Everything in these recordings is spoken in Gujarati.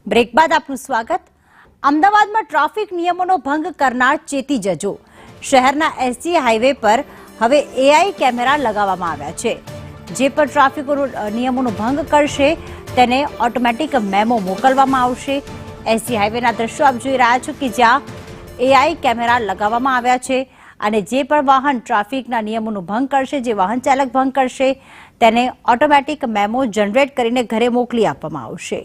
બ્રેક બાદ આપનું સ્વાગત। અમદાવાદમાં ટ્રાફિક નિયમોનો ભંગ કરનાર ચેતી જજો। શહેરના એસજી હાઈવે પર હવે એઆઈ કેમેરા લગાવવામાં આવ્યા છે। જે પર ટ્રાફિક નિયમોનો ભંગ કરશે તેને ઓટોમેટિક મેમો મોકલવામાં આવશે। એસજી હાઈવેના દ્રશ્યો આપ જોઈ રહ્યા છો કે જ્યાં એઆઈ કેમેરા લગાવવામાં આવ્યા છે અને જે પણ વાહન ટ્રાફિકના નિયમોનો ભંગ કરશે, જે વાહન ચાલક ભંગ કરશે તેને ઓટોમેટિક મેમો જનરેટ કરીને ઘરે મોકલી આપવામાં આવશે।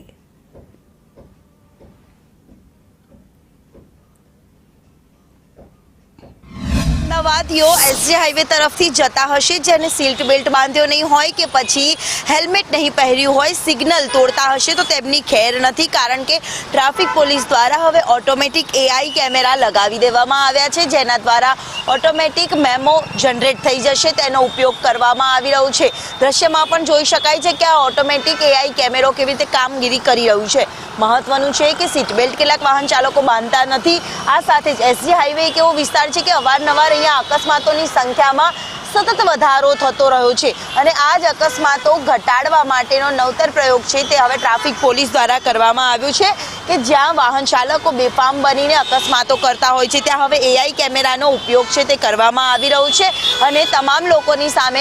અમદાવાદીઓ એસજી હાઈવે તરફથી જતા હશે જેને સીટ બેલ્ટ બાંધ્યો નહીં હોય કે પછી હેલ્મેટ નહીં પહેર્યું હોય, સિગ્નલ તોડતા હશે તો તેમની ખેર નથી, કારણ કે ટ્રાફિક પોલીસ દ્વારા હવે ઓટોમેટિક એઆઈ કેમેરા લગાવી દેવામાં આવ્યા છે જેના દ્વારા ઓટોમેટિક મેમો જનરેટ થઈ જશે। તેનો ઉપયોગ કરવામાં આવી રહ્યો છે। દ્રશ્યમાં પણ જોઈ શકાય છે કે આ ઓટોમેટિક એઆઈ કેમેરો કેવી રીતે કામગીરી કરી રહ્યું છે। મહત્વનું છે કે સીટ બેલ્ટ કેટલાક વાહન ચાલકો બાંધતા નથી। આ સાથે જ એસજી હાઈવે એક એવો વિસ્તાર છે કે અવારનવાર અહીંયા અકસ્માતોની સંખ્યામાં સતત વધારો થતો રહ્યો છે અને આ જ અકસ્માતો ઘટાડવા માટેનો નવતર પ્રયોગ છે તે હવે ટ્રાફિક પોલીસ દ્વારા કરવામાં આવ્યો છે કે જ્યાં વાહન ચાલકો બેફામ બનીને અકસ્માતો કરતા હોય છે ત્યાં હવે એઆઈ કેમેરાનો ઉપયોગ છે તે કરવામાં આવી રહ્યો છે અને તમામ લોકોની સામે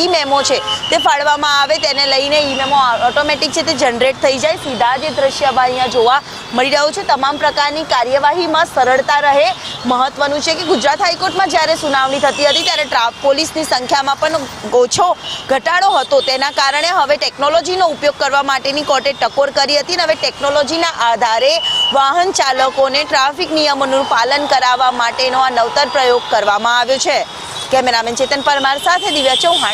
ઈ મેમો છે તે ફાળવામાં આવે, તેને લઈને ઈ મેમો ઓટોમેટિક છે તે જનરેટ થઈ જાય। સીધા જે દ્રશ્ય અહીંયા જોવા મળી રહ્યું છે, તમામ પ્રકારની કાર્યવાહીમાં સરળતા રહે। મહત્વનું છે કે ગુજરાત હાઈકોર્ટમાં જ્યારે સુનાવણી થતી હતી ત્યારે પોલીસની સંખ્યામાં પણ ઓછો ઘટાડો હતો, તેના કારણે હવે ટેકનોલોજીનો ઉપયોગ કરવા માટેની કોર્ટે ટકોર કરી હતી અને હવે ટેકનોલોજીના આધારે વાહન ચાલકોને ટ્રાફિક નિયમોનું પાલન કરાવવા માટેનો આ નવતર પ્રયોગ કરવામાં આવ્યો છે। કેમેરામેન ચેતન પરમાર સાથે દિવ્યા ચૌહાણ।